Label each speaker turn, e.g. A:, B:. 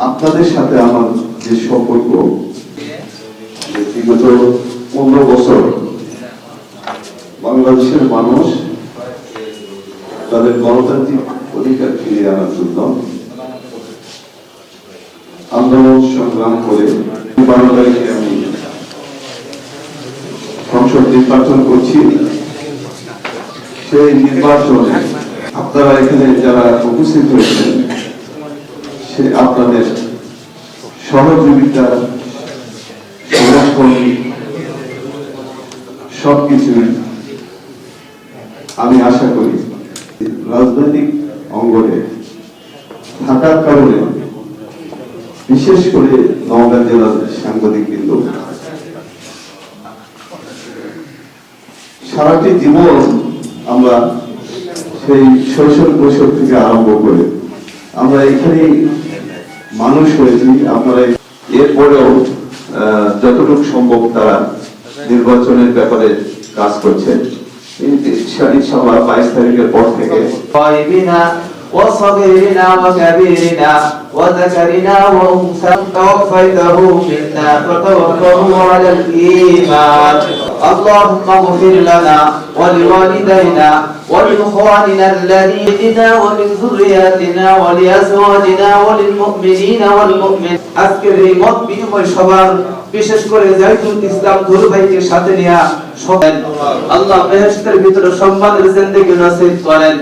A: আপনাদের সাথে আমার যে সম্পর্ক বিগত 15 বছর বাংলাদেশের মানুষ তাদের গণতান্ত্রিক অধিকার ফিরিয়ে আনার জন্য আন্দোলন সংগ্রাম করে 12 তারিখে আমি সংসদ নির্বাচন করছি। সেই নির্বাচনে আপনারা এখানে যারা উপস্থিত হয়েছেন সে আপনাদের সহযোগিতা সমর্থন সবকিছুই আমি আশা করি। রাজনৈতিক অঙ্গনে থাকার কারণে বিশেষ করে নওগাঁ জেলার সাংবাদিক বৃন্দ সারাটি জীবন আমরা সেই শৈশব কৈশোর থেকে আরম্ভ করে আমরা এখানে মানুষ হয়েছি। আপনারা এরপরেও যতটুকু সম্ভব তারা নির্বাচনের ব্যাপারে কাজ করছেন। ইনশাআল্লাহ 22 তারিখের পর থেকে
B: وصغيرنا وكبيرنا وذكرنا وأنثى توفيته منا فتوفه على الإيمان. اللهم اغفر لنا ولوالدينا ولإخواننا الذين ومن ذرياتنا ولأزواجنا وللمؤمنين والمؤمنات. আজকের এই মত বিনিময় সভার বিশেষ করে জাহিদুল ইসলাম ধুর ভাইকে সাথে নিয়ে আল্লাহ বেহেশতের ভিতরে সম্মানের জিন্দেগি নসিব করেন।